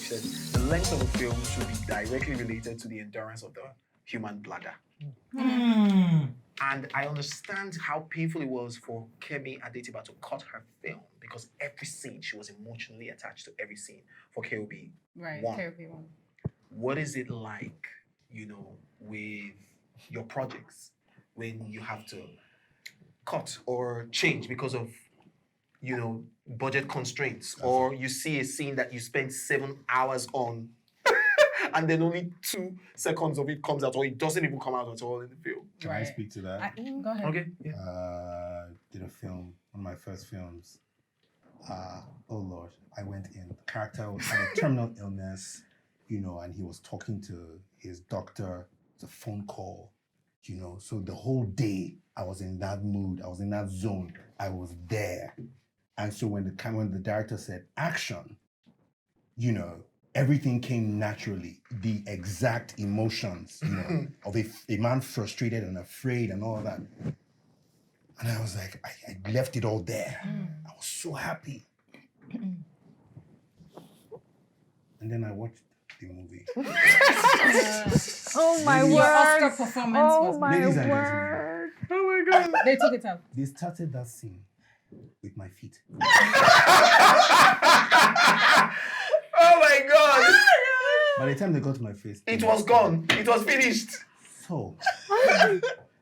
said the length of a film should be directly related to the endurance of the human bladder. And I understand how painful it was for Kemi Adetiba to cut her film because every scene, she was emotionally attached to every scene for KOB. Right, One. KOB 1. What is it like, with your projects when you have to cut or change because of, budget constraints, or you see a scene that you spent 7 hours on and then only 2 seconds of it comes out, or it doesn't even come out at all in the film? Can I speak to that? Go ahead. Okay. Yeah. Did a film, one of my first films. Oh Lord, I went in. The character had a terminal illness, and he was talking to his doctor. It's a phone call, So the whole day I was in that mood. I was in that zone. I was there. And so when the director said action, everything came naturally. The exact emotions, of a man frustrated and afraid and all that. And I was like, I left it all there. I was so happy. And then I watched the movie. Oh my Your word! Oscar performance was my Ladies and word! Oh my God. They took it out. They started that scene with my feet. Oh my God. By the time they got to my face, It was gone. It was finished. So,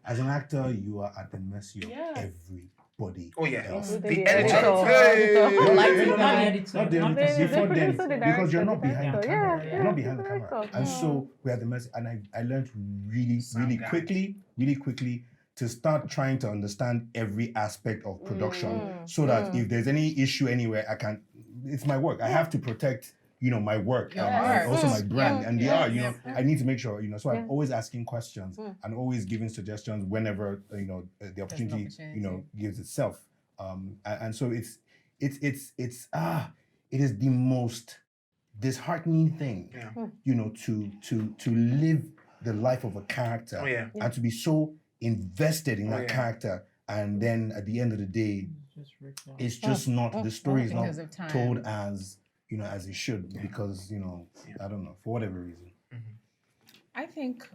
as an actor, you are at the mercy of everybody. Oh yeah. else. The editor. editor. Hey. Not the editor. Before then, because you're not behind the camera. Yeah. You're not behind the camera. And so we're at the mercy. And I learned really quickly to start trying to understand every aspect of production so that if there's any issue anywhere, it's my work. I have to protect, my work and also my brand and the art, I need to make sure, so I'm always asking questions and always giving suggestions whenever, the opportunity, gives itself. And so it is the most disheartening thing, to live the life of a character and to be so invested in that character, and then at the end of the day, it's just not, the story is not told as, as it should, because, I don't know, for whatever reason. I think,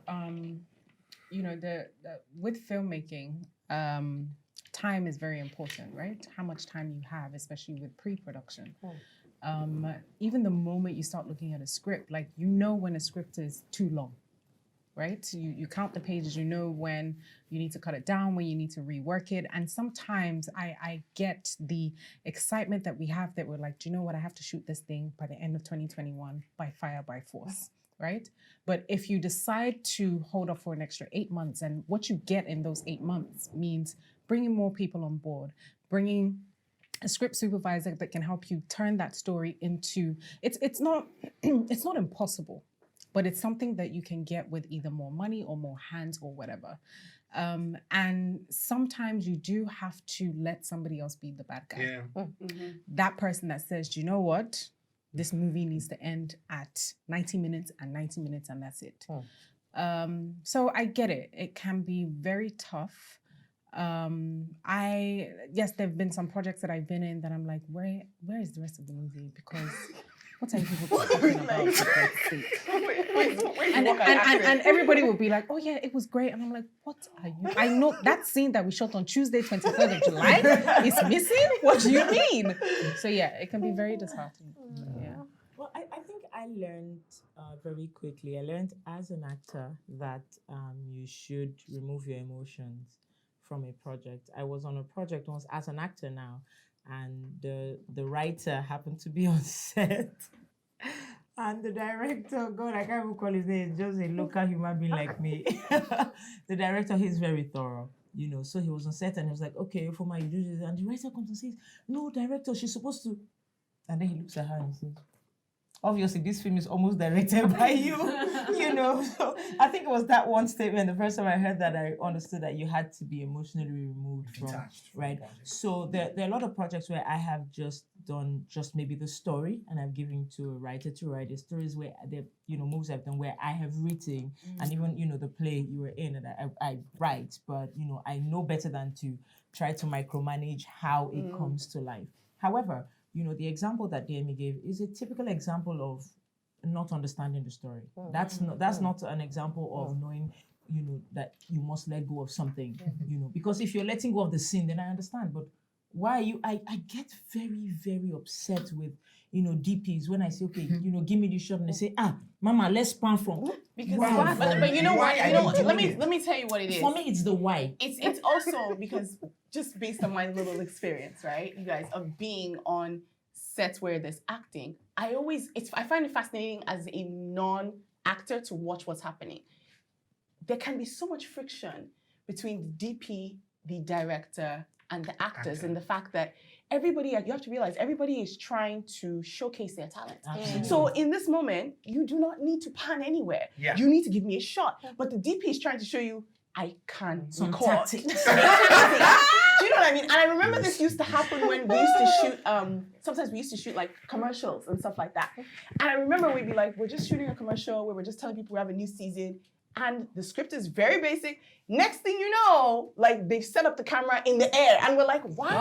with filmmaking, time is very important, right? How much time you have, especially with pre-production. Even the moment you start looking at a script, like, when a script is too long, right? You count the pages, when you need to cut it down, when you need to rework it. And sometimes I get the excitement that we have, that we're like, do you know what? I have to shoot this thing by the end of 2021 by fire, by force, right? But if you decide to hold off for an extra 8 months, and what you get in those 8 months means bringing more people on board, bringing a script supervisor that can help you turn that story into, it's not impossible, but it's something that you can get with either more money or more hands or whatever. And sometimes you do have to let somebody else be the bad guy. Yeah. That person that says, do you know what? This movie needs to end at 90 minutes and 90 minutes and that's it. So I get it. It can be very tough. Yes, there have been some projects that I've been in that I'm like, where is the rest of the movie? Because what are you people talking about? And everybody will be like, oh yeah, it was great. And I'm like, what are you? I know that scene that we shot on Tuesday, 23rd of July is missing? What do you mean? So yeah, it can be very disheartening. Yeah. Well, I think I learned very quickly. I learned as an actor that you should remove your emotions from a project. I was on a project once as an actor now, and the writer happened to be on set. And the director, God, I can't even call his name, just a local human being like me. The director, he's very thorough, so he was on set and he was like, okay, Foma, you do this. And the writer comes and says, no, director, she's supposed to. And then he looks at her and says, obviously, this film is almost directed by you, So I think it was that one statement, the first time I heard that, I understood that you had to be emotionally removed from, right? So there are a lot of projects where I have just done just maybe the story, and I've given to a writer to write the stories where the moves I've done where I have written, and even the play you were in, and I write, but I know better than to try to micromanage how it comes to life. However, the example that DME gave is a typical example of not understanding the story. That's not an example of knowing, that you must let go of something, because if you're letting go of the scene, then I understand. But why are you? I get very, very upset with, DPs when I say, okay, give me the shot, and they say, Mama, let's pan from. Because Why? but you know Why what? are You know you what? doing Let me it? let me tell you what it is. For me, it's the why. It's also because just based on my little experience, right, you guys, of being on sets where there's acting, I find it fascinating as a non-actor to watch what's happening. There can be so much friction between the DP, the director, and the actors, and the fact that you have to realize everybody is trying to showcase their talent. Absolutely. So in this moment, you do not need to pan anywhere. Yeah. You need to give me a shot. But the DP is trying to show you, I can Some record. tactics. Do you know what I mean? And I remember this used to happen when we used to shoot, sometimes we used to shoot like commercials and stuff like that. And I remember we'd be like, we're just shooting a commercial where we're just telling people we have a new season. And the script is very basic. Next thing you know, like they've set up the camera in the air. And we're like, why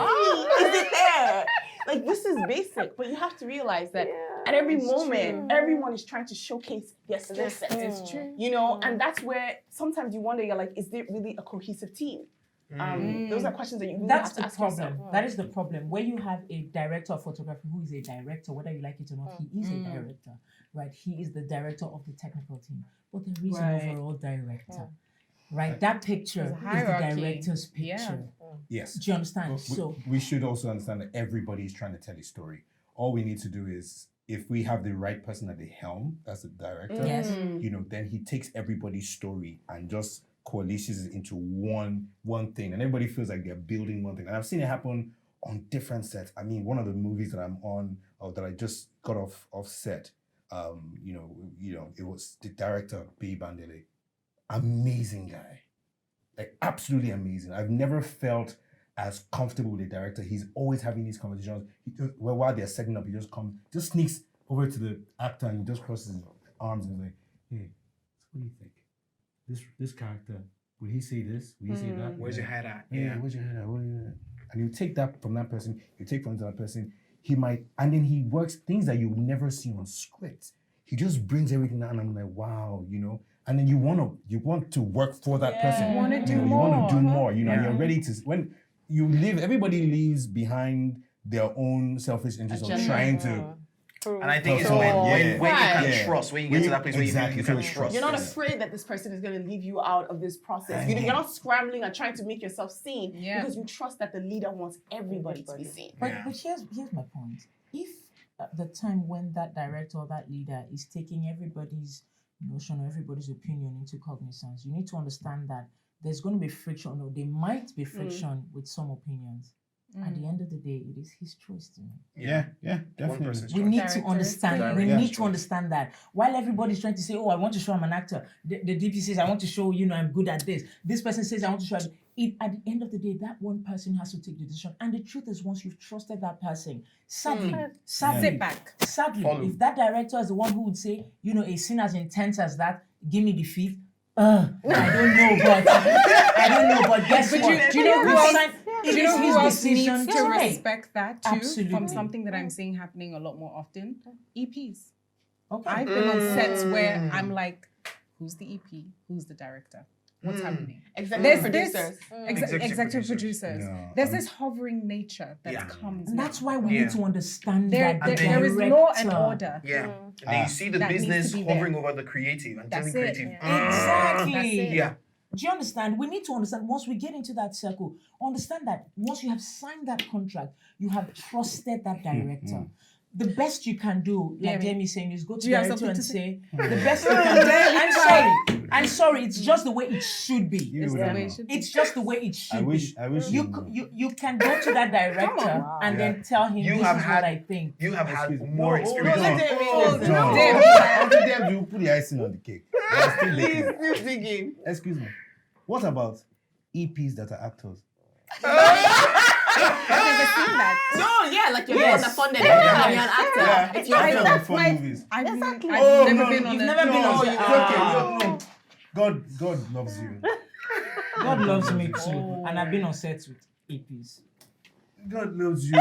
is it there? Like this is basic. But you have to realize that at every moment, everyone is trying to showcase their skill set. It's true. And that's where sometimes you wonder, you're like, is there really a cohesive team? Those are questions that you really That's have to the ask problem. yourself. That is the problem. Where you have a director of photography who is a director, whether you like it or not, he is a director, right? He is the director of the technical team, but there is an overall director, right? That picture is the hierarchy. director's picture. Yes. Do you understand? We should also understand that everybody is trying to tell a story. All we need to do is, if we have the right person at the helm, that's the director, Yes. Then he takes everybody's story and just coalesces it into one thing, and everybody feels like they're building one thing. And I've seen it happen on different sets. I mean, one of the movies that I'm on, or that I just got off set, it was the director, B. Bandele. Amazing guy. Like, absolutely amazing. I've never felt as comfortable with the director. He's always having these conversations. While they're setting up, he just sneaks over to the actor and he just crosses his arms and is like, hey, what do you think? This character, will he say this? Will he say that? Where's your head at? Yeah, where's your head at? And you take that from that person, you take from that person, and then he works things that you would never see on scripts. He just brings everything out, and I'm like, wow, and then you want to work for that person. You want to do You more. want to do more, and you're ready to, when you leave, everybody leaves behind their own selfish interest of Agenda. trying to. And I think it's So, when you Right. can trust, when you get to that place where Exactly, you can so trust. You're not Yes. afraid that this person is going to leave you out of this process. You're not scrambling and trying to make yourself seen because you trust that the leader wants everybody to be seen. But, Yeah. but here's my point. If at the time when that director or that leader is taking everybody's notion or everybody's opinion into cognizance, you need to understand that there's going to be friction, or there might be friction with some opinions. At the end of the day, it is his choice to make. Yeah, One definitely. person's We choice. need to Director understand. is We good. need to understand that. While everybody's trying to say, "Oh, I want to show I'm an actor," the DP says, "I want to show I'm good at this." This person says, "I want to show." It at the end of the day, that one person has to take the decision. And the truth is, once you've trusted that person, sadly, Sit back. sadly, Follow. if that director is the one who would say, a scene as intense as that, give me the feet. I don't know, but guess But what? do you know who else? It Do you is know his who else decision needs to to make. respect that too? Absolutely. From something that I'm seeing happening a lot more often, EPs. Okay. I've been on sets where I'm like, who's the EP? Who's the director? What's happening? Executive There's this producers. executive producers. No, There's this hovering nature that Yeah. comes. And now. that's why we need to understand there, that the there is law and director- order. Yeah. And then you see the That needs to business be there. hovering over the creative and That's telling it. creative. Exactly. That's it. Yeah. Do you understand? We need to understand, once we get into that circle, understand that once you have signed that contract, you have trusted that director. The best you can do, like Jamie, Jamie is saying, is go to do you have the director something and to say, the best you can do. I'm sorry, it's just the way it should be. You It's the don't way know. it should be. It's just the way it should I wish be. you knew. You can go to that director and then tell him, You this have is had- what I think. You have had Excuse me. more No, experience. no, No. Damn, you put the icing on the cake. I'm still Please, looking. please begin. Excuse me. What about EPs that are actors? I've never seen that. No, yeah, like you're the Yes. one that funded it. Yeah. You're an actor. Yeah. It's your Actors job. are That's fun my- movies. I've Oh, never no, been on you've a. never been No, on it's the- okay. No. God loves you. God loves me too. And I've been on sets with EPs. God loves you.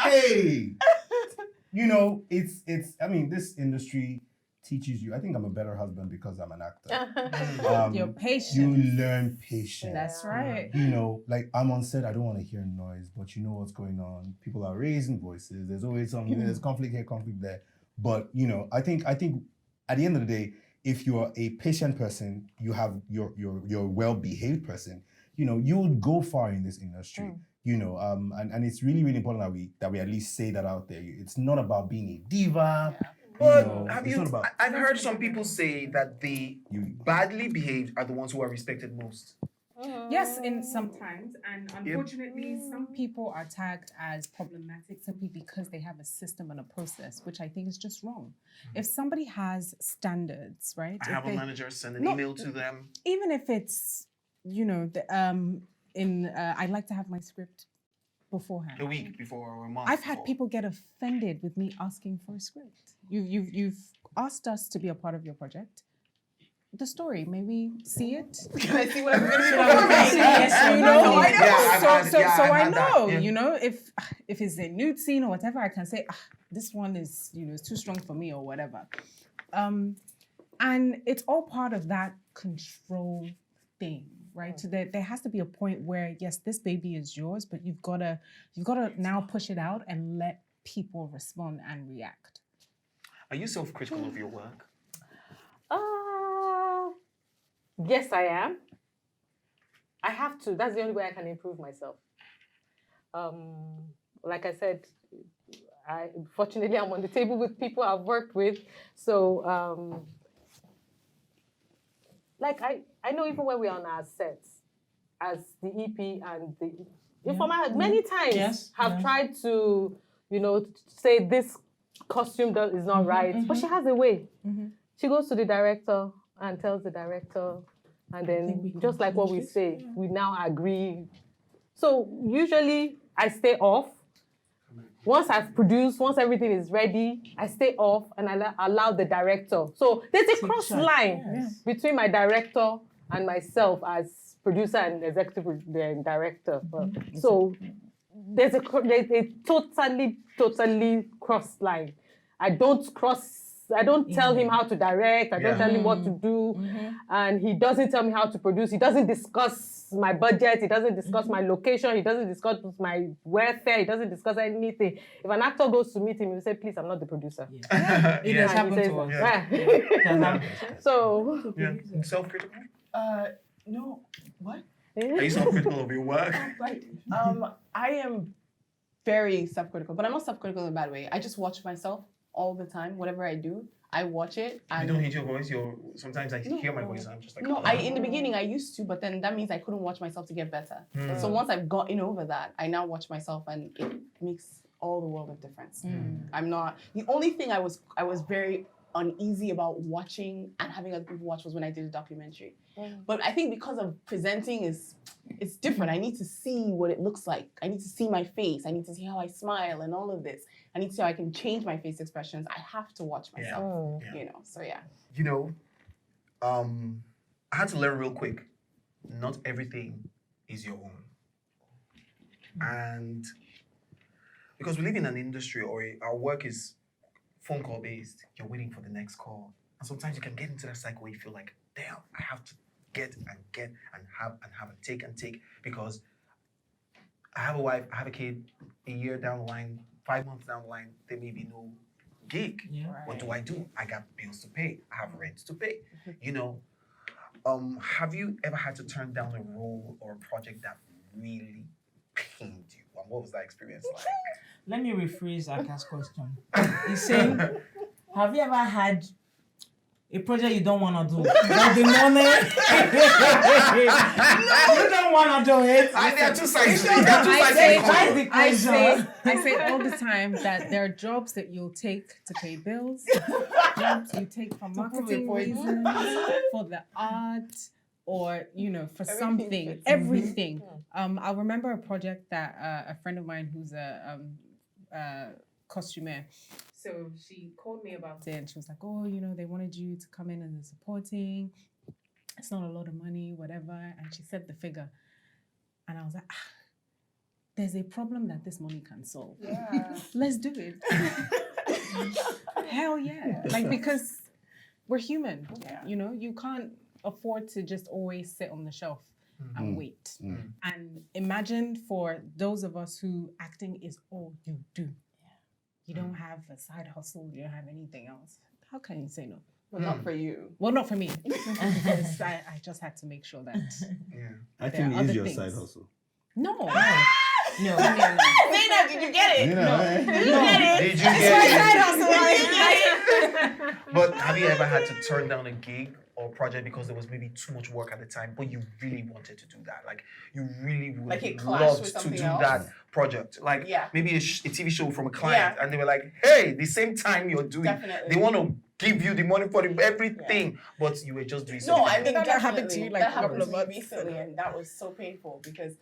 Hey. you know, it's. I mean, this industry teaches you. I think I'm a better husband because I'm an actor. You're patient. You learn patience. That's right. You know, like I'm on set, I don't want to hear noise, but you know what's going on. People are raising voices. There's always something. There's conflict here, conflict there. But you know, I think at the end of the day, if you're a patient person, you have you're a well-behaved person. You know, you would go far in this industry. You know, and it's really really important that we at least say that out there. It's not about being a diva. But know, have it's you? not about- I've heard some people say that the You- badly behaved are the ones who are respected most. Yes, in sometimes, and unfortunately, some people are tagged as problematic simply because they have a system and a process, which I think is just wrong. If somebody has standards, right? I if have a they- manager send an No. email to them. even if it's, you know, I like to have my script beforehand. A week before or a month. I've had before. people get offended with me asking for a script. You've asked us to be a part of your project. The story, may we see it? Can I see what I'm going to be Yes, doing? you know. I know. Yeah, I've had- So I've I had that, know, yeah. you know, if it's a nude scene or whatever, I can say this one is, you know, it's too strong for me or whatever. And it's all part of that control thing, right? So there has to be a point where yes, this baby is yours, but you've gotta now push it out and let people respond and react. Are you self-critical of your work? Yes, I am. I have to. That's the only way I can improve myself. Like I said, fortunately I'm on the table with people I've worked with. So like I know even when we're on our sets as the EP and the informer many times have tried to, you know, say this costume is not right, but she has a way. She goes to the director and tells the director, and then just like what we say, we now agree. So usually I stay off. Once I've produced, once everything is ready, I stay off and I allow the director. So there's a cross line between my director and myself as producer and executive director. So there's a totally cross line. I don't tell him how to direct. I don't tell him what to do. And he doesn't tell me how to produce. He doesn't discuss my budget. He doesn't discuss my location. He doesn't discuss my welfare. He doesn't discuss anything. If an actor goes to meet him, he will say, please, I'm not the producer. It has happened to us. Yeah. So, Self-critical? No. What? Are you self-critical of your work? Right. I am very self-critical, but I'm not self-critical in a bad way. I just watch myself all the time. Whatever I do, I watch it. And You don't hate your voice? Sometimes I hear my voice and I'm just like... no, in the beginning I used to, but then that means I couldn't watch myself to get better. So once I've gotten over that, I now watch myself and it makes all the world of difference. I'm not... The only thing I was very uneasy about watching and having other people watch was when I did a documentary. But I think because of presenting it's different. I need to see what it looks like. I need to see my face. I need to see how I smile and all of this. I need to see how I can change my face expressions. I have to watch myself, you know, so yeah. You know, I had to learn real quick. Not everything is your own. And because we live in an industry or our work is phone call based, you're waiting for the next call. And sometimes you can get into that cycle where you feel like, damn, I have to get and have and take because I have a wife, I have a kid, a year down the line, 5 months down the line, there may be no gig. What do? I got bills to pay. I have rent to pay. You know, have you ever had to turn down a role or a project that really pained you? And what was that experience like? Let me rephrase Aka's question. He's saying, have you ever had a project you don't want to do? But the moment you don't want to do it. There are two sides. I say all the time that there are jobs that you'll take to pay bills, jobs you take for marketing reasons, for the art, or you know, for something, everything. I remember a project that a friend of mine who's a costumer. So she called me about it and she was like, oh, you know, they wanted you to come in and supporting. It's not a lot of money, whatever. And she said the figure. And I was like, there's a problem that this money can solve. Let's do it. Hell yeah. Like, because we're human. Yeah. You know, you can't afford to just always sit on the shelf and wait. And imagine for those of us who acting is all you do. You don't have a side hustle, you don't have anything else. How can you say no? Well, not for you. Well, not for me. Because I just had to make sure that Acting there are is other your things. side hustle. no. No. Zainab, did you get it? You know, Did you get it? Did you get It's it? But have you ever had to turn down a gig or project because there was maybe too much work at the time, but you really wanted to do that? Like, you really would Like it clashed love with to something do else? that project. Like, Yeah. maybe a TV show from a client, Yeah. and they were like, hey, the same time you're doing, Definitely. they want to give you the money for everything, but you were just doing something. No, I mean, That definitely. happened to you, like, that a couple happened of to me months recently, ago. and that was so painful because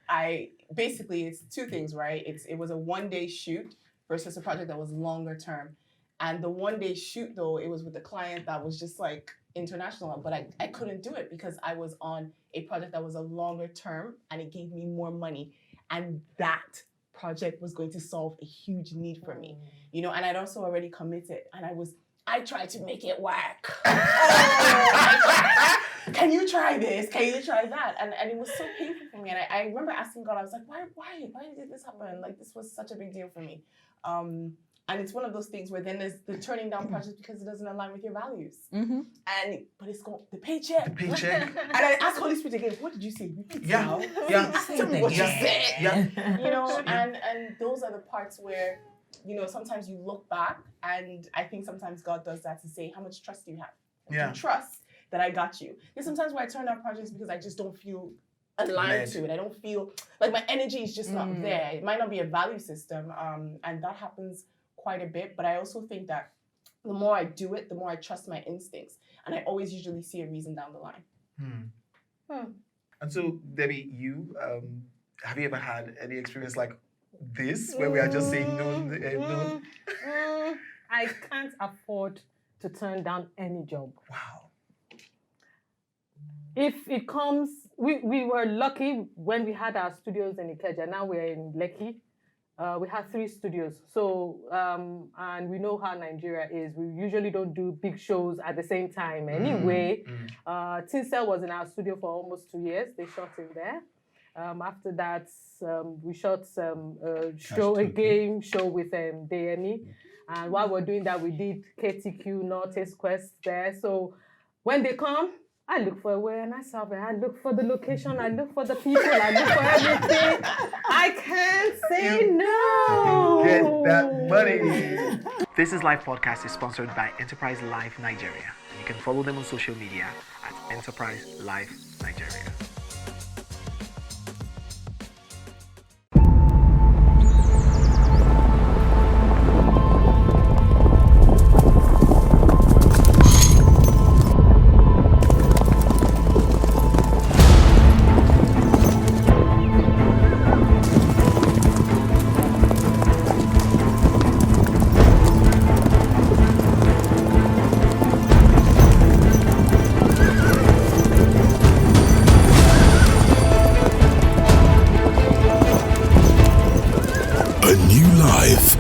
it's two things, right? It was a 1-day shoot versus a project that was longer term. And the 1-day shoot, though, it was with a client that was just like international, but I couldn't do it because I was on a project that was a longer term and it gave me more money. And that project was going to solve a huge need for me, you know, and I'd also already committed and I tried to make it work. Can you try this? Can you try that? And it was so painful for me. And I remember asking God, I was like, why did this happen? Like, this was such a big deal for me. And it's one of those things where then there's the turning down project because it doesn't align with your values. But it's called the paycheck. The paycheck. And I asked Holy Spirit again, what did you say? Repeat Yeah. now. Yeah. Tell me what you said. Yeah. You know, and those are the parts where, you know, sometimes you look back, and I think sometimes God does that to say, how much trust do you have? Yeah. Do you trust that I got you? There's sometimes where I turn down projects because I just don't feel aligned to it. I don't feel like my energy is just not there. It might not be a value system, and that happens quite a bit. But I also think that the more I do it, the more I trust my instincts, and I always usually see a reason down the line. And so, Debbie, you have you ever had any experience like this where we are just saying no, no? I can't afford to turn down any job. Wow. If it comes, we were lucky when we had our studios in Ikeja. Now we're in Lekki. We had 3 studios. So, and we know how Nigeria is. We usually don't do big shows at the same time. Anyway, Tinsel was in our studio for almost 2 years. They shot in there. After that, we shot a game show with DME. And while we're doing that, we did KTQ, Northeast Quest there. So when they come, I look for where and I survey. I look for the location. I look for the people. I look for everything. I can't say no. Get that money. This is Life Podcast is sponsored by Enterprise Life Nigeria. You can follow them on social media at Enterprise Life Nigeria.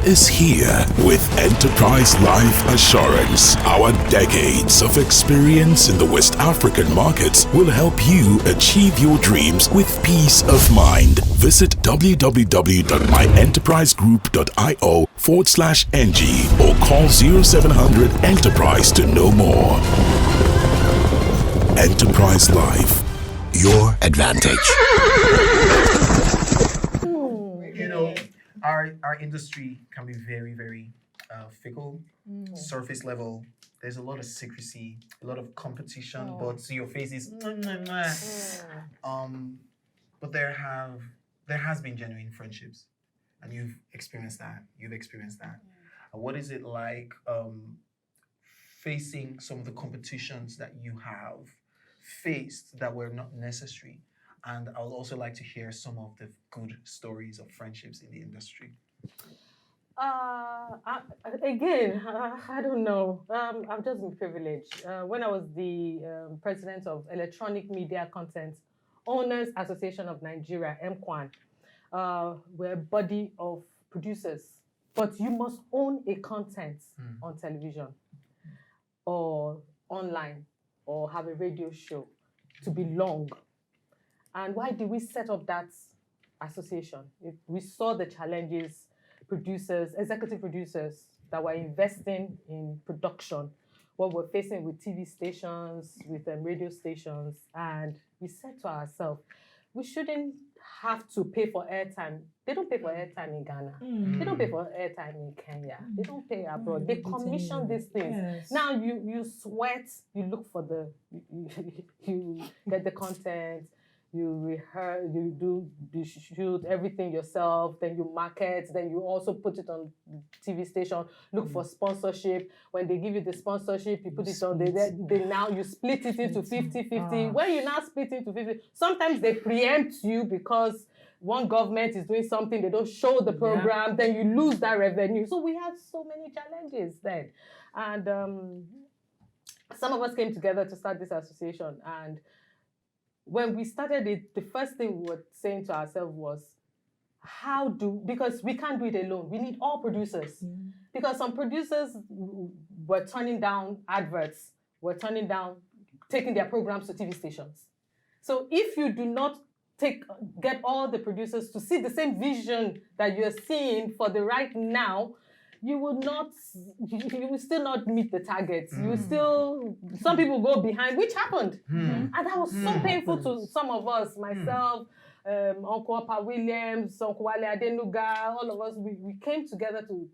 Is here with Enterprise Life Assurance. Our decades of experience in the West African markets will help you achieve your dreams with peace of mind. Visit www.myenterprisegroup.io/NG or call 0700 Enterprise to know more. Enterprise Life, your advantage. You know, our industry can be very, very fickle, surface level. There's a lot of secrecy, a lot of competition, but to your face is but there has been genuine friendships, and you've experienced that. What is it like facing some of the competitions that you have faced that were not necessary? And I would also like to hear some of the good stories of friendships in the industry. I don't know. I've just been privileged. When I was the president of Electronic Media Content Owners Association of Nigeria, MQAN, we're a body of producers But you must own a content on television or online or have a radio show to be long. And why did we set up that association? We saw the challenges producers, executive producers that were investing in production, what we're facing with TV stations, with radio stations, and we said to ourselves, we shouldn't have to pay for airtime. They don't pay for airtime in Ghana. They don't pay for airtime in Kenya. They don't pay abroad. They commission these things. Yes. Now you sweat, you look for you get the content, you rehearse, you shoot everything yourself, then you market, then you also put it on the TV station, look for sponsorship. When they give you the sponsorship, you put it on, they now you split it into 50-50. When you now split it into 50, sometimes they preempt you because one government is doing something, they don't show the program, then you lose that revenue. So we had so many challenges then. And some of us came together to start this association, and when we started it, the first thing we were saying to ourselves was, because we can't do it alone. We need all producers. Because some producers were turning down adverts, were turning down taking their programs to TV stations. So if you do not get all the producers to see the same vision that you're seeing for the right now, you will still not meet the targets. Some people go behind, which happened. And that was so painful to some of us, myself, Uncle Papa Williams, Uncle Wale Adenuga, all of us, we came together to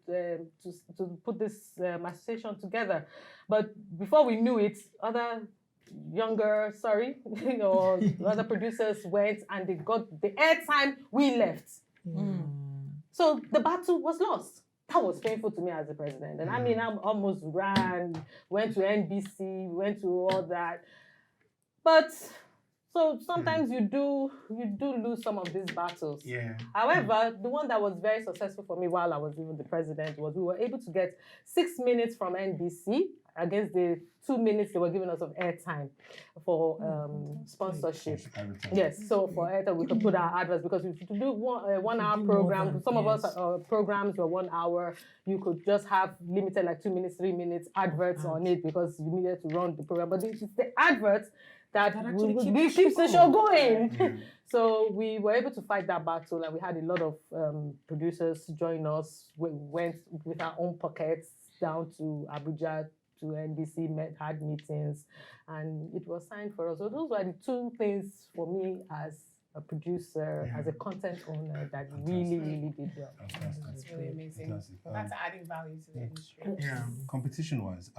put this association together. But before we knew it, other other producers went and they got the airtime, we left. So the battle was lost. That was painful to me as a president. And I mean, I almost ran, went to NBC, went to all that. But so sometimes you do lose some of these battles. Yeah. However, the one that was very successful for me while I was even the president was we were able to get 6 minutes from NBC against the 2 minutes they were giving us of airtime for sponsorship. Yes, so for airtime we could put our adverts, because if you do one hour program, some of us programs were 1 hour, you could just have limited like 2 minutes, 3 minutes adverts on it because you needed to run the program. But it's the adverts that keeps the show going. So we were able to fight that battle, and we had a lot of producers join us. We went with our own pockets down to Abuja to NBC, had meetings, and it was signed for us. So those were the two things for me as a producer, as a content owner, that really did well. That's really amazing. Fantastic. That's adding value to the industry. Yeah. Competition-wise,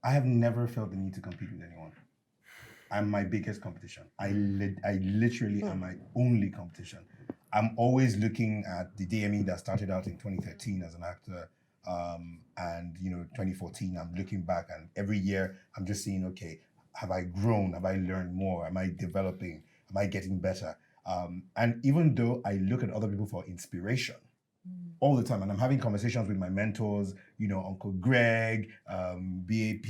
I have never felt the need to compete with anyone. I'm my biggest competition. I literally am my only competition. I'm always looking at the DME that started out in 2013 as an actor, and 2014. I'm looking back, and every year I'm just seeing, okay, have I grown? Have I learned more? Am I developing? Am I getting better? And even though I look at other people for inspiration all the time, and I'm having conversations with my mentors, Uncle Greg, BAP,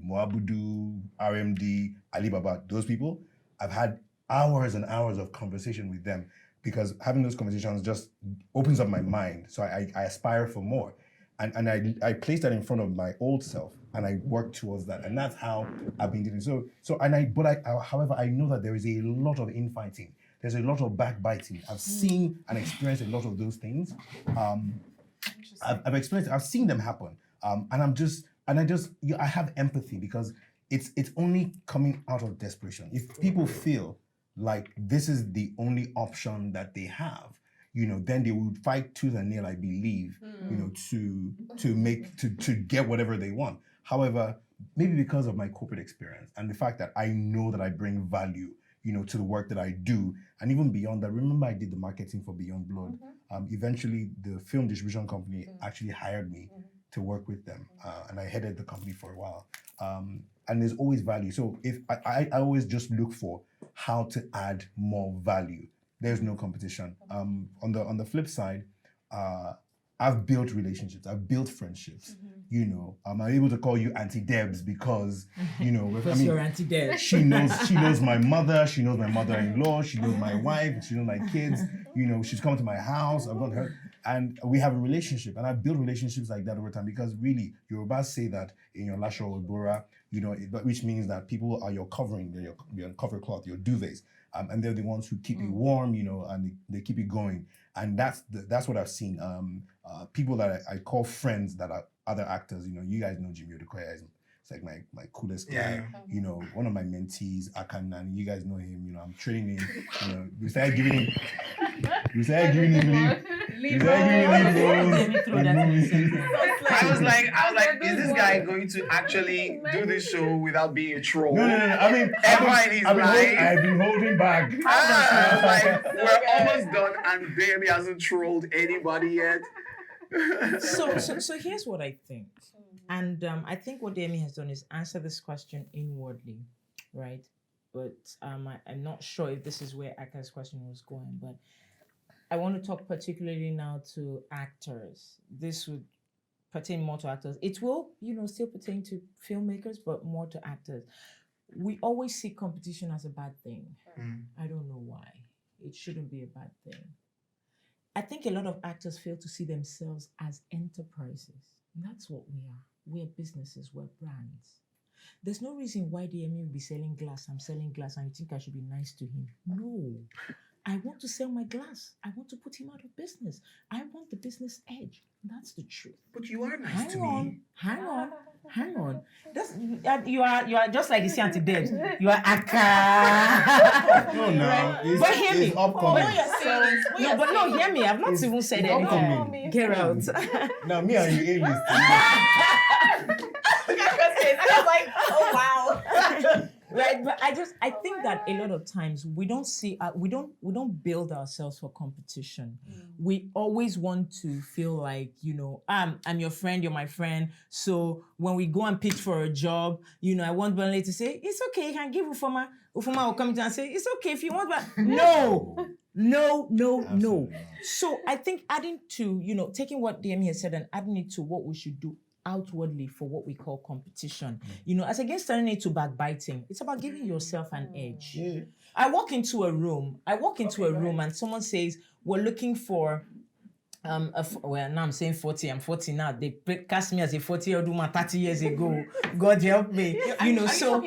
Moabudu, RMD, Alibaba, those people, I've had hours and hours of conversation with them, because having those conversations just opens up my mind. So I aspire for more. And I place that in front of my old self, and I work towards that. And that's how I've been doing. However, I know that there is a lot of infighting. There's a lot of backbiting. I've seen and experienced a lot of those things. I've seen them happen. I have empathy, because it's only coming out of desperation. If people feel like this is the only option that they have, then they would fight tooth and nail, I believe, to get whatever they want. However, maybe because of my corporate experience and the fact that I know that I bring value, to the work that I do, and even beyond that, remember I did the marketing for Beyond Blood. Eventually, the film distribution company actually hired me to work with them, and I headed the company for a while. And there's always value. So if I always just look for how to add more value. There's no competition. On the flip side, I've built relationships. I've built friendships. I'm able to call you Auntie Debs because You're Auntie Debs. She knows my mother. She knows my mother-in-law. She knows my wife. She knows my kids. She's come to my house. I've got her. And we have a relationship, and I build relationships like that over time because really, Yorubas say that in your lasho or bora, which means that people are your covering, they're your cover cloth, your duvets, and they're the ones who keep you warm, and they keep you going. And that's what I've seen. People that I call friends that are other actors. You guys know Jimmy Odukoya is like my coolest guy. Yeah. One of my mentees, Akanani. You guys know him. I'm training him. We started giving him lead roles. I was like, is this guy going to actually do this show without being a troll? No. I mean, I've been holding back. I was like, we're almost done, and Baby hasn't trolled anybody yet. So here's what I think. And I think what Demi has done is answer this question inwardly, right? But I'm not sure if this is where Aka's question was going, but I want to talk particularly now to actors. This would pertain more to actors. It will, still pertain to filmmakers, but more to actors. We always see competition as a bad thing. I don't know why. It shouldn't be a bad thing. I think a lot of actors fail to see themselves as enterprises. And that's what we are. We're businesses, we're brands. There's no reason why DME will be selling glass. I'm selling glass and you think I should be nice to him. No. I want to sell my glass. I want to put him out of business. I want the business edge. That's the truth. But you are nice to me. Hang on. You are just like you see Auntie Debs. You are Aka. No. But hear me. Upcoming. Hear me. I've not even said anything. Get out. Now me and you A-list. I was like, oh wow. Right, but I think that a lot of times we don't see, we don't build ourselves for competition. We always want to feel like, I'm your friend, you're my friend. So when we go and pitch for a job, I want Burnley to say, it's okay, you can give Ufoma. Ufoma will come to and say, it's okay if you want, but no. So I think adding to, taking what DME has said and adding it to what we should do outwardly for what we call competition. As against turning it to backbiting, it's about giving yourself an edge. Yeah. I walk into a room and someone says, we're looking for now I'm saying 40, I'm 40 now. They cast me as a 40-year-old woman 30 years ago. God help me. So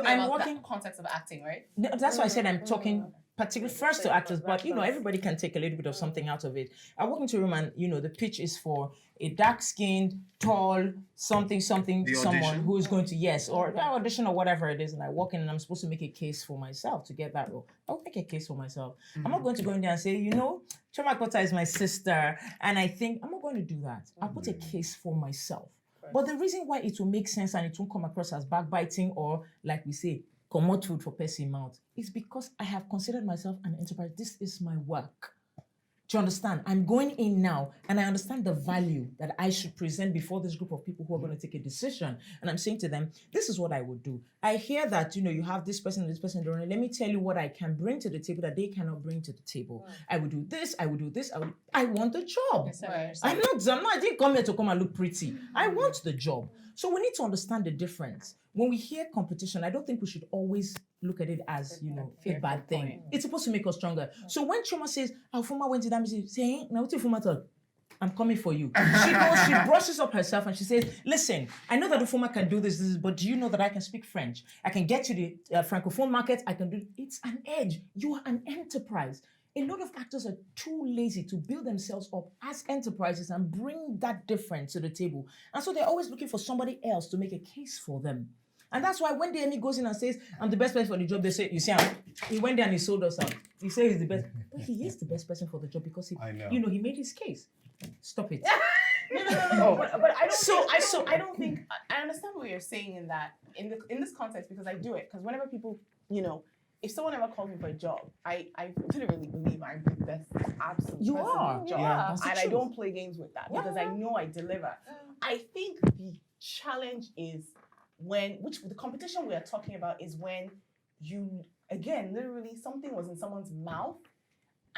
I'm working context of acting, right? That's why I said I'm talking particularly first to actors, but everybody can take a little bit of something out of it. I walk into a room and the pitch is for a dark-skinned, tall, something, someone who is going to or audition or whatever it is, and I walk in and I'm supposed to make a case for myself to get that role. I'll make a case for myself. I'm not going to go in there and say, Chioma Kota is my sister, and I think I'm not going to do that. I'll put a case for myself. But the reason why it will make sense and it won't come across as backbiting or, like we say, commot food for person mouth, is because I have considered myself an enterprise. This is my work. Do you understand? I'm going in now and I understand the value that I should present before this group of people who are going to take a decision. And I'm saying to them, this is what I would do. I hear that, you have this person and this person. Let me tell you what I can bring to the table that they cannot bring to the table. I would do this. I want the job. Yes, I didn't come here to come and look pretty. I want the job. So we need to understand the difference. When we hear competition, I don't think we should always look at it as, a bad thing. It's supposed to make us stronger. So when Chioma says, Fuma went to that music, saying, now what if Fuma thought, I'm coming for you. She brushes up herself and she says, listen, I know that Ufoma can do this, but do you know that I can speak French? I can get to the Francophone market. I can do it. It's an edge. You are an enterprise. A lot of actors are too lazy to build themselves up as enterprises and bring that difference to the table. And so they're always looking for somebody else to make a case for them. And that's why when DME goes in and says, I'm the best person for the job, they say, you see, he went there and he sold us out. He says he's the best. But he is the best person for the job because he made his case. Stop it. No. But I don't think I understand what you're saying in that in this context, because I do it. Because whenever people, if someone ever calls me for a job, I literally believe I'm the best absolute you person are. for the job. Yeah, and I don't play games with that because I know I deliver. I think the challenge is the competition we are talking about is when you, again, literally something was in someone's mouth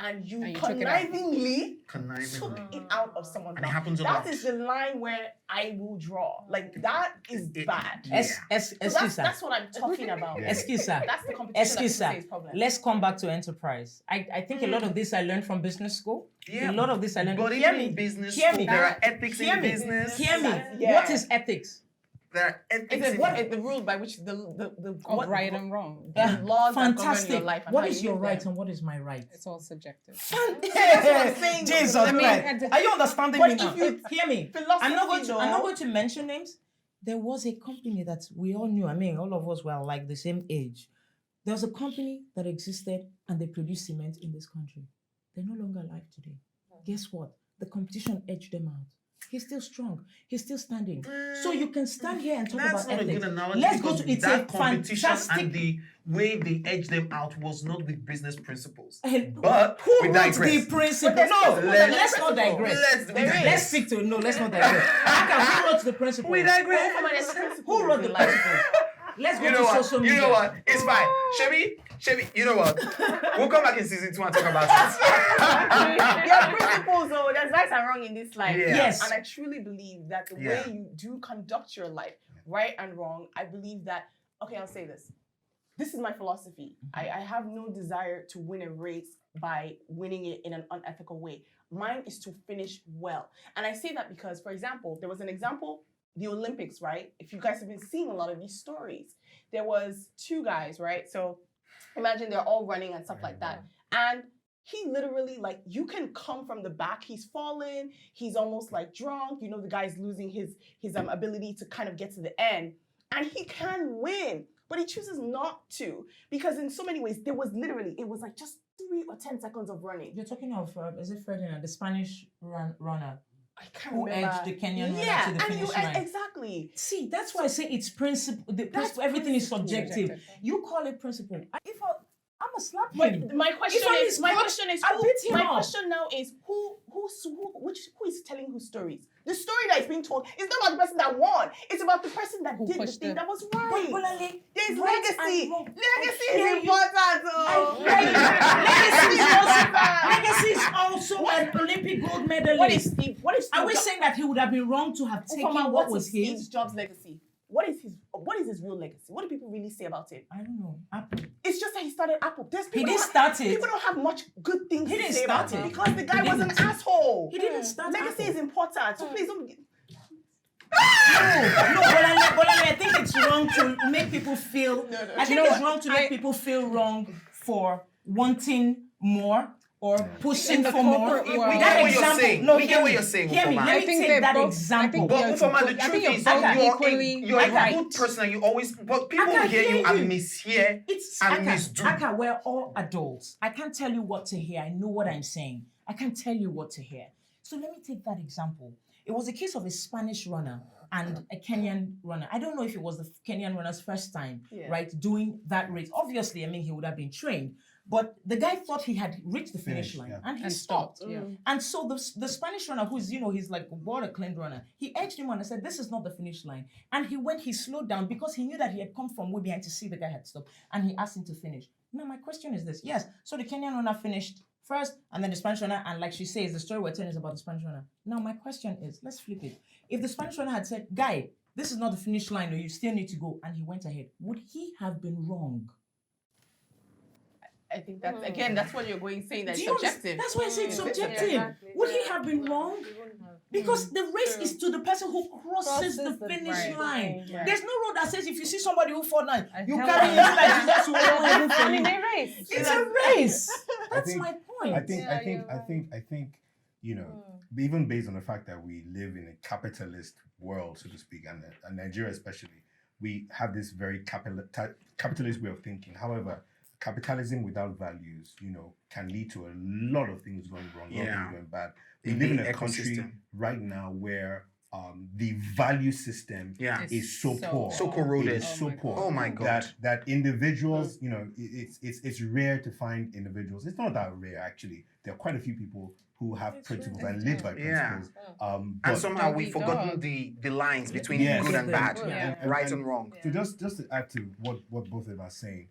and you And you took it out. connivingly Conniving. took it out of someone's And it mouth. happens a lot. That is the line where I will draw. Like that is bad. Yeah. So that's what I'm talking about. Yeah. Excuse-sir. That's the competition that Excuse, people sir. say is problem. Let's come back to enterprise. I think a lot of this I learned from business school. Yeah. A lot of this I learned. But Hear even me. in business, Hear school, me. there are ethics Hear in me. business. Hear me. Yeah. What is ethics? There are ethics. It's in what is the rule by which the Of right and wrong. the laws that govern Fantastic. your life and What how is you your live right them. and what is my right? It's all subjective. That's what I'm saying. Jesus I mean, Christ. Are you understanding but me if now? you- Hear me. philosophy, I'm not though. going to mention names. There was a company that we all knew. I mean, all of us were like the same age. There was a company that existed and they produced cement in this country. They're no longer alive today. Guess what? The competition edged them out. He's still strong. He's still standing. So you can stand here and talk That's about not ethics. a good analogy. Let's go because to it's that a competition fantastic. and the way they edged them out was not with business principles. And But who we wrote digress. the principle? there's No, principle, there's let's not principle. digress. Let's Let's stick to no. Let's not digress. Who wrote the principle? We digress. Who wrote the principle? Let's go You know to what? social You media. know what? It's fine. Shebi, you know what? We'll come back in season 2 and talk about it. There are principles, though. There's right and wrong in this life. Yeah. Yes. And I truly believe that the Yeah. way you do conduct your life, right and wrong, I believe that, okay, I'll say this. This is my philosophy. I have no desire to win a race by winning it in an unethical way. Mine is to finish well. And I say that because, for example, there was an example, the Olympics, right? If you guys have been seeing a lot of these stories, there was 2 guys, right? So imagine they're all running and stuff like that. And he literally, like, you can come from the back. He's fallen. He's almost like drunk. You know, the guy's losing his ability to kind of get to the end. And he can win, but he chooses not to. Because in so many ways, it was like just 3 or 10 seconds of running. You're talking of is it Ferdinand, the Spanish runner I can't who remember. edged the Kenyan runner Yeah, to the and finish line? exactly. See, that's why I say it's principle. That's Everything is principle. subjective. You call it principle. I'm a slap But him. my question If I'm is, his coach, I'll beat him my up. question now is who is telling whose stories? The story that is being told is not about the person that won. It's about the person that Who did the pushed thing it. that was But right. Bolale, There's right legacy. and wrong. Legacy I hear is you. important. Legacy is also an Olympic gold medalist. What is Steve? Are we saying that he would have been wrong to have taken what was Steve his? Jobs' legacy? What is his real legacy? What do people really say about it? I don't know. Apple. It's just that he started Apple. He didn't start it. People don't have much good things He to didn't say about start it it. because the guy He was an didn't. asshole. He didn't start Legacy Apple. is important. So please don't. No, Bolale, I think it's wrong to make people feel. I think it's wrong to make people feel wrong for wanting more or pushing In the for more. corporate world. We That get what you're example- saying. No, We hear get what me. you're saying, Hear me. Ufoma. Let I me think take they're that both- I example. think But you're Ufoma, the I think truth you're is both you're equally a right. good person and you always, but people can hear you hear and you. mishear It's and Aka, misdo. Aka, we're all adults. I can't tell you what to hear. I know what I'm saying. I can't tell you what to hear. So let me take that example. It was a case of a Spanish runner and a Kenyan runner. I don't know if it was the Kenyan runner's first time, right, doing that race. Obviously, I mean, he would have been trained. But the guy thought he had reached the finish line and he stopped. Yeah. And so the Spanish runner, who's, he's like a water-cleaned runner, he edged him on and said, this is not the finish line. And he slowed down because he knew that he had come from way behind to see the guy had stopped. And he asked him to finish. Now, my question is this. Yes, so the Kenyan runner finished first, and then the Spanish runner, and like she says, the story we're telling is about the Spanish runner. Now, my question is, let's flip it. If the Spanish runner had said, guy, this is not the finish line, or you still need to go, and he went ahead, would he have been wrong? I think that's again. That's what you're saying. That Do it's you understand? subjective. That's why I say it's Yeah, subjective. exactly. Would he have been wrong? Because the race True. is to the person who crosses the Crosses the finish right. line. Right. There's no rule that says if you see somebody who fall down, you hell carry him no. like Jesus who won't heaven for And in you. a race. It's a race. That's think- my point. I think, Yeah, you're even based on the fact that we live in a capitalist world, so to speak, and Nigeria especially, we have this very capitalist way of thinking. However, capitalism without values, can lead to a lot of things going wrong, a lot of Yeah. things going bad. We In live in the a country ecosystem. right now where the value system Yeah. is so poor. So corroded. It is so Oh my poor. Oh my God. That individuals, it's rare to find individuals. It's not that rare actually. There are quite a few people who have principles and live by Yeah. principles. And But somehow we've Doggy forgotten dog. the lines between Yes. good and bad, Yeah. right and wrong. to just to add to what both of them are saying,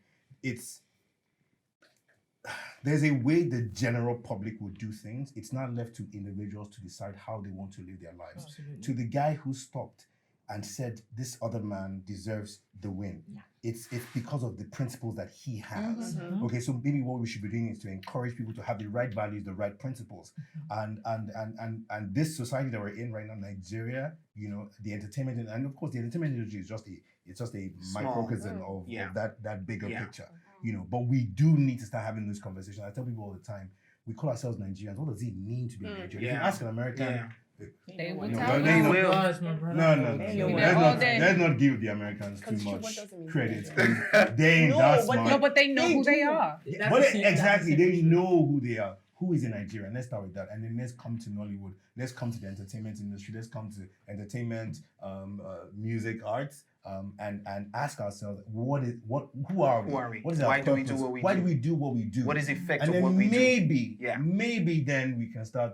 there's a way the general public would do things. It's not left to individuals to decide how they want to live their lives. Absolutely. To the guy who stopped and said this other man deserves the win. Yeah. It's because of the principles that he has. Mhm. Okay, so maybe what we should be doing is to encourage people to have the right values, the right principles. And this society that we're in right now, Nigeria, you know, the entertainment and of course the entertainment industry is just a microcosm of that bigger picture. You know, but we do need to start having this conversation. I tell people all the time, we call ourselves Nigerians. What does it mean to be Nigerian? If you ask an American, They will no, tell they you. will. No. Let's not give the Americans too much credit. They ain't that smart. No, but they know who they are. Exactly, they know who they are. Who is in Nigeria? Let's start with that, and then let's come to Nollywood. Let's come to the entertainment industry. Let's come to entertainment, music, arts, and ask ourselves, who are we? What is our purpose? Why do we do what we do? What is the effect and of then what we maybe, do? maybe then we can start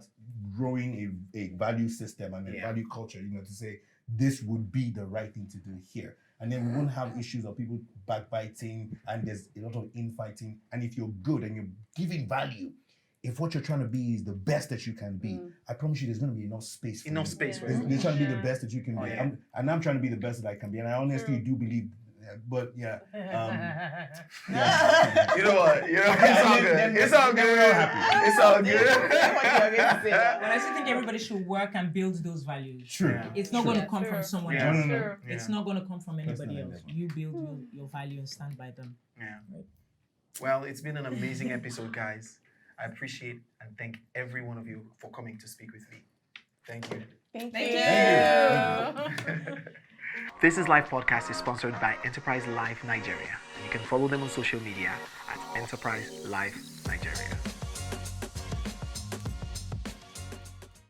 growing a value system and a value culture. You know, to say this would be the right thing to do here. And then we won't have issues of people backbiting and there's a lot of infighting. And if you're good and you're giving value, if what you're trying to be is the best that you can be, I promise you there's going to be enough space for you. For you. You're trying to be the best that you can be. I'm trying to be the best that I can be. And I honestly do believe but you know what? It's all good. It's all good. But I still think everybody should work and build those values. True. It's not going to come from someone else. No. It's not going to come from anybody else. You build your value and stand by them. Yeah. Right. Well, it's been an amazing episode, guys. I appreciate and thank every one of you for coming to speak with me. Thank you. Thank you. This is Life Podcast is sponsored by Enterprise Life Nigeria. You can follow them on social media at Enterprise Life Nigeria.